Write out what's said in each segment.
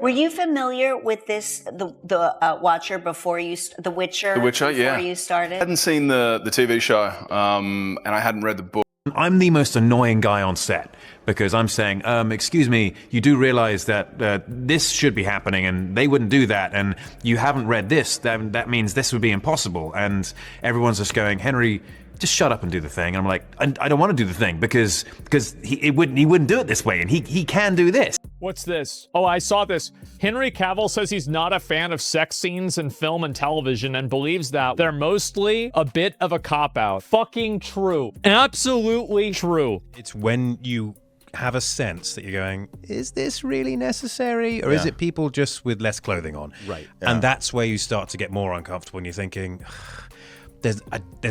Were you familiar with this, the Watcher before you, The Witcher? The Witcher, before yeah. you started? I hadn't seen the TV show, and I hadn't read the book. I'm the most annoying guy on set because I'm saying, excuse me, you do realize that this should be happening and they wouldn't do that, and you haven't read this, that means this would be impossible. And everyone's just going, Henry, just shut up and do the thing. And I'm like, I don't want to do the thing because he wouldn't do it this way, and he can do this. What's this? Oh, I saw this. Henry Cavill says he's not a fan of sex scenes in film and television and believes that they're mostly a bit of a cop-out. Fucking true. Absolutely true. It's when you have a sense that you're going, is this really necessary? Or is it people just with less clothing on? Right. And that's where you start to get more uncomfortable and you're thinking, there's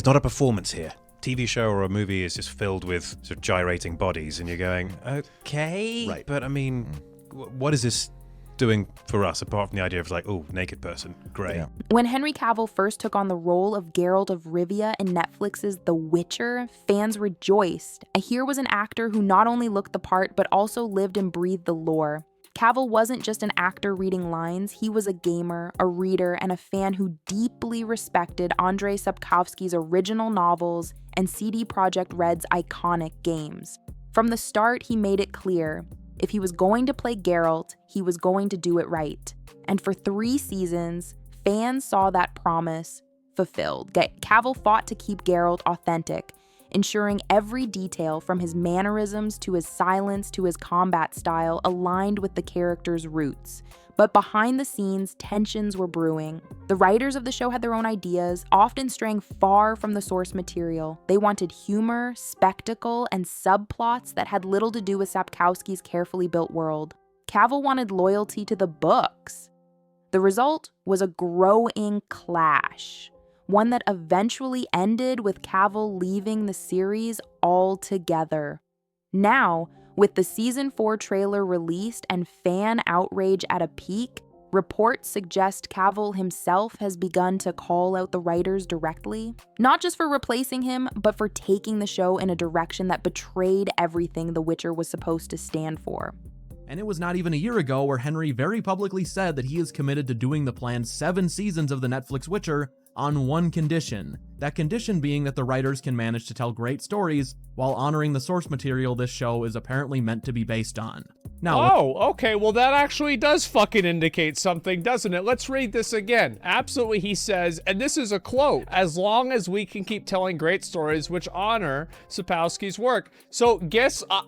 not a performance here. TV show or a movie is just filled with sort of gyrating bodies and you're going, okay, Right. but I mean, what is this doing for us apart from the idea of like, oh, naked person, great. Yeah. When Henry Cavill first took on the role of Geralt of Rivia in Netflix's The Witcher, fans rejoiced. Here was an actor who not only looked the part, but also lived and breathed the lore. Cavill wasn't just an actor reading lines, he was a gamer, a reader, and a fan who deeply respected Andrei Sapkowski's original novels and CD Projekt Red's iconic games. From the start, he made it clear, if he was going to play Geralt, he was going to do it right. And for 3 seasons, fans saw that promise fulfilled. Cavill fought to keep Geralt authentic, ensuring every detail from his mannerisms to his silence to his combat style aligned with the character's roots. But behind the scenes, tensions were brewing. The writers of the show had their own ideas, often straying far from the source material. They wanted humor, spectacle, and subplots that had little to do with Sapkowski's carefully built world. Cavill wanted loyalty to the books. The result was a growing clash, one that eventually ended with Cavill leaving the series altogether. Now, with the Season 4 trailer released and fan outrage at a peak, reports suggest Cavill himself has begun to call out the writers directly, not just for replacing him, but for taking the show in a direction that betrayed everything The Witcher was supposed to stand for. And it was not even a year ago where Henry very publicly said that he is committed to doing the planned 7 seasons of the Netflix Witcher on one condition. That condition being that the writers can manage to tell great stories while honoring the source material this show is apparently meant to be based on. Now, Oh, okay, well that actually does fucking indicate something, doesn't it? Let's read this again. Absolutely, he says, and this is a quote, as long as we can keep telling great stories which honor Sapkowski's work. So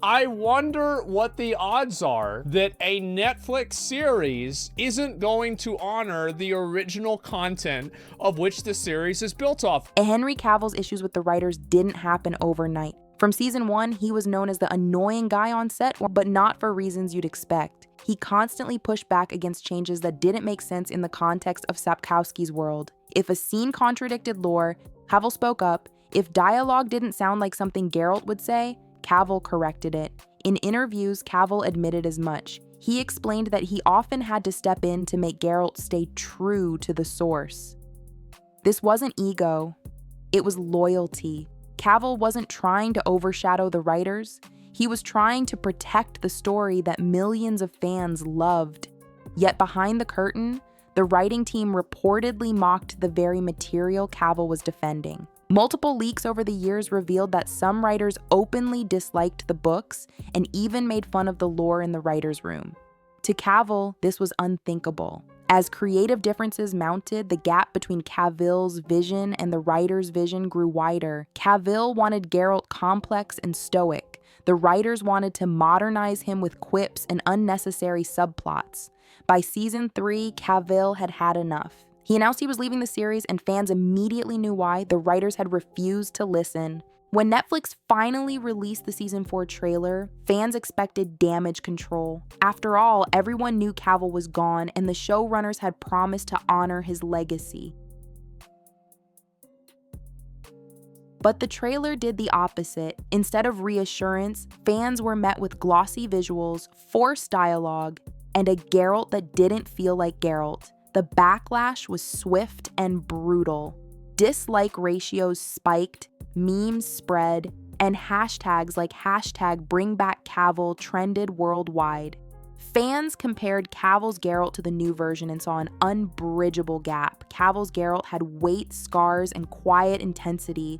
I wonder what the odds are that a Netflix series isn't going to honor the original content of which the series is built off. Henry Cavill's issues with the writers didn't happen overnight. From season 1, he was known as the annoying guy on set, but not for reasons you'd expect. He constantly pushed back against changes that didn't make sense in the context of Sapkowski's world. If a scene contradicted lore, Cavill spoke up. If dialogue didn't sound like something Geralt would say, Cavill corrected it. In interviews, Cavill admitted as much. He explained that he often had to step in to make Geralt stay true to the source. This wasn't ego, it was loyalty. Cavill wasn't trying to overshadow the writers. He was trying to protect the story that millions of fans loved. Yet behind the curtain, the writing team reportedly mocked the very material Cavill was defending. Multiple leaks over the years revealed that some writers openly disliked the books and even made fun of the lore in the writer's room. To Cavill, this was unthinkable. As creative differences mounted, the gap between Cavill's vision and the writer's vision grew wider. Cavill wanted Geralt complex and stoic. The writers wanted to modernize him with quips and unnecessary subplots. By season 3, Cavill had had enough. He announced he was leaving the series, and fans immediately knew why. The writers had refused to listen. When Netflix finally released the season 4 trailer, fans expected damage control. After all, everyone knew Cavill was gone, and the showrunners had promised to honor his legacy. But the trailer did the opposite. Instead of reassurance, fans were met with glossy visuals, forced dialogue, and a Geralt that didn't feel like Geralt. The backlash was swift and brutal. Dislike ratios spiked, memes spread, and hashtags like #BringBackCavill trended worldwide. Fans compared Cavill's Geralt to the new version and saw an unbridgeable gap. Cavill's Geralt had weight, scars, and quiet intensity.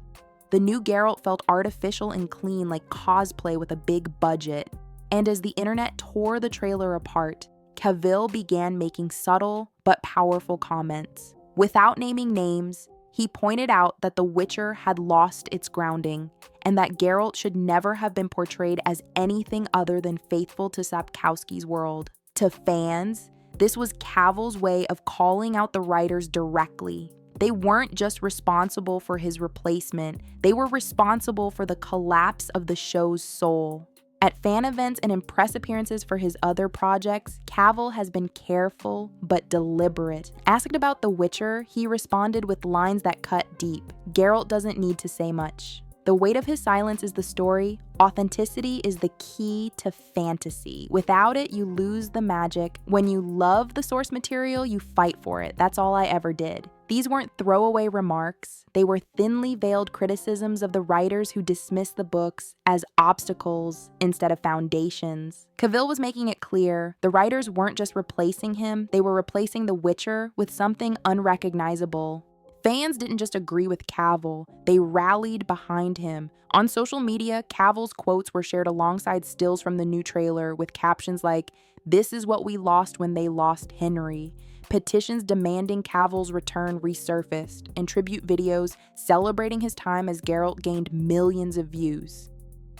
The new Geralt felt artificial and clean, like cosplay with a big budget. And as the internet tore the trailer apart, Cavill began making subtle but powerful comments. Without naming names, he pointed out that The Witcher had lost its grounding and that Geralt should never have been portrayed as anything other than faithful to Sapkowski's world. To fans, this was Cavill's way of calling out the writers directly. They weren't just responsible for his replacement, they were responsible for the collapse of the show's soul. At fan events and in press appearances for his other projects, Cavill has been careful but deliberate. Asked about The Witcher, he responded with lines that cut deep. Geralt doesn't need to say much. The weight of his silence is the story. Authenticity is the key to fantasy. Without it, you lose the magic. When you love the source material, you fight for it. That's all I ever did. These weren't throwaway remarks. They were thinly veiled criticisms of the writers who dismissed the books as obstacles instead of foundations. Cavill was making it clear the writers weren't just replacing him, they were replacing The Witcher with something unrecognizable. Fans didn't just agree with Cavill, they rallied behind him. On social media, Cavill's quotes were shared alongside stills from the new trailer with captions like, "This is what we lost when they lost Henry." Petitions demanding Cavill's return resurfaced, and tribute videos celebrating his time as Geralt gained millions of views.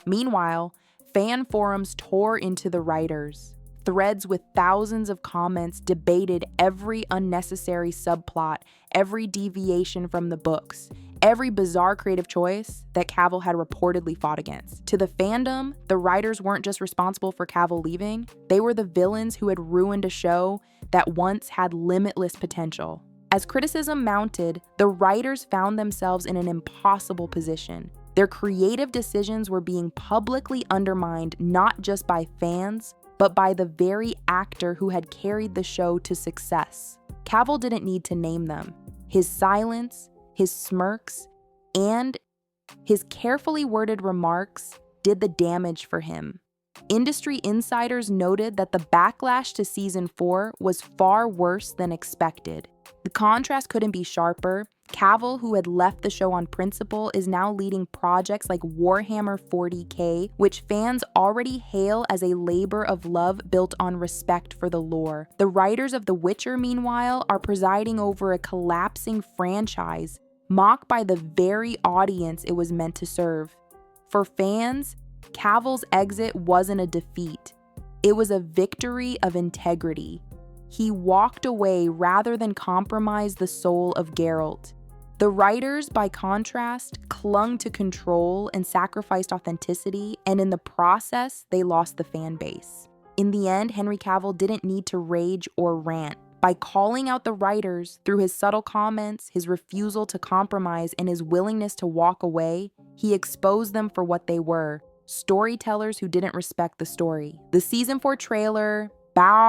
Meanwhile, fan forums tore into the writers. Threads with thousands of comments debated every unnecessary subplot, every deviation from the books, every bizarre creative choice that Cavill had reportedly fought against. To the fandom, the writers weren't just responsible for Cavill leaving, they were the villains who had ruined a show that once had limitless potential. As criticism mounted, the writers found themselves in an impossible position. Their creative decisions were being publicly undermined not just by fans, but by the very actor who had carried the show to success. Cavill didn't need to name them. His silence, his smirks, and his carefully worded remarks did the damage for him. Industry insiders noted that the backlash to season 4 was far worse than expected. The contrast couldn't be sharper. Cavill, who had left the show on principle, is now leading projects like Warhammer 40K, which fans already hail as a labor of love built on respect for the lore. The writers of The Witcher, meanwhile, are presiding over a collapsing franchise, mocked by the very audience it was meant to serve. For fans, Cavill's exit wasn't a defeat. It was a victory of integrity. He walked away rather than compromise the soul of Geralt. The writers, by contrast, clung to control and sacrificed authenticity, and in the process, they lost the fan base. In the end, Henry Cavill didn't need to rage or rant. By calling out the writers through his subtle comments, his refusal to compromise, and his willingness to walk away, he exposed them for what they were, storytellers who didn't respect the story. The season 4 trailer, backlash,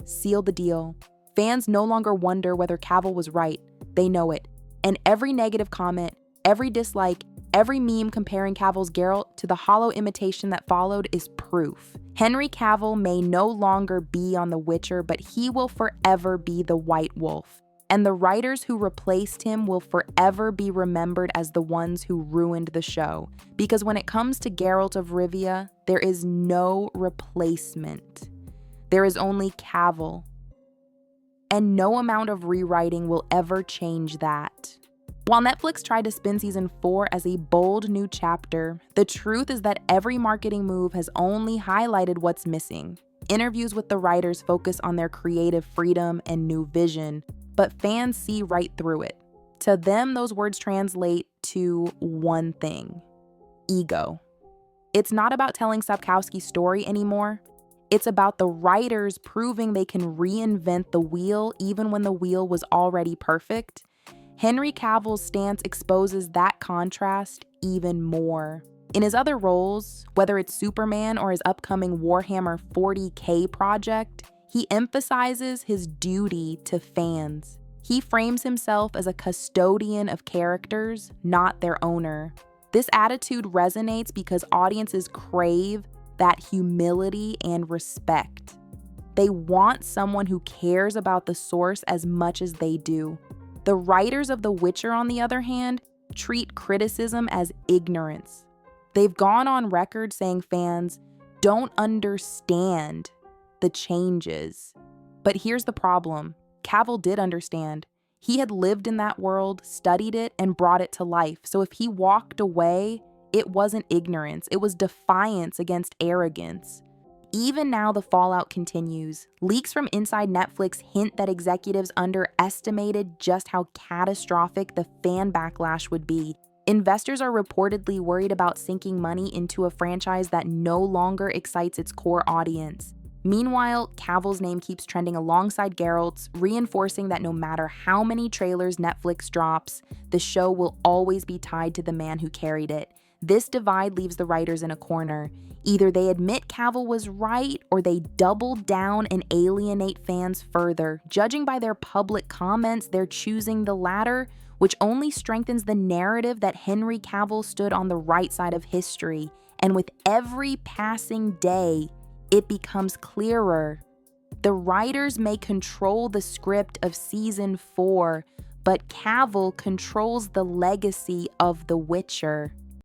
sealed the deal. Fans no longer wonder whether Cavill was right. They know it. And every negative comment, every dislike, every meme comparing Cavill's Geralt to the hollow imitation that followed is proof. Henry Cavill may no longer be on The Witcher, but he will forever be the White Wolf. And the writers who replaced him will forever be remembered as the ones who ruined the show. Because when it comes to Geralt of Rivia, there is no replacement. There is only Cavill. And no amount of rewriting will ever change that. While Netflix tried to spin season 4 as a bold new chapter, the truth is that every marketing move has only highlighted what's missing. Interviews with the writers focus on their creative freedom and new vision, but fans see right through it. To them, those words translate to one thing: ego. It's not about telling Sapkowski's story anymore. It's about the writers proving they can reinvent the wheel even when the wheel was already perfect. Henry Cavill's stance exposes that contrast even more. In his other roles, whether it's Superman or his upcoming Warhammer 40K project, he emphasizes his duty to fans. He frames himself as a custodian of characters, not their owner. This attitude resonates because audiences crave that humility and respect. They want someone who cares about the source as much as they do. The writers of The Witcher, on the other hand, treat criticism as ignorance. They've gone on record saying fans don't understand the changes. But here's the problem. Cavill did understand. He had lived in that world, studied it, and brought it to life. So if he walked away, it wasn't ignorance. It was defiance against arrogance. Even now, the fallout continues. Leaks from inside Netflix hint that executives underestimated just how catastrophic the fan backlash would be. Investors are reportedly worried about sinking money into a franchise that no longer excites its core audience. Meanwhile, Cavill's name keeps trending alongside Geralt's, reinforcing that no matter how many trailers Netflix drops, the show will always be tied to the man who carried it. This divide leaves the writers in a corner. Either they admit Cavill was right, or they double down and alienate fans further. Judging by their public comments, they're choosing the latter, which only strengthens the narrative that Henry Cavill stood on the right side of history. And with every passing day, it becomes clearer. The writers may control the script of season 4, but Cavill controls the legacy of The Witcher.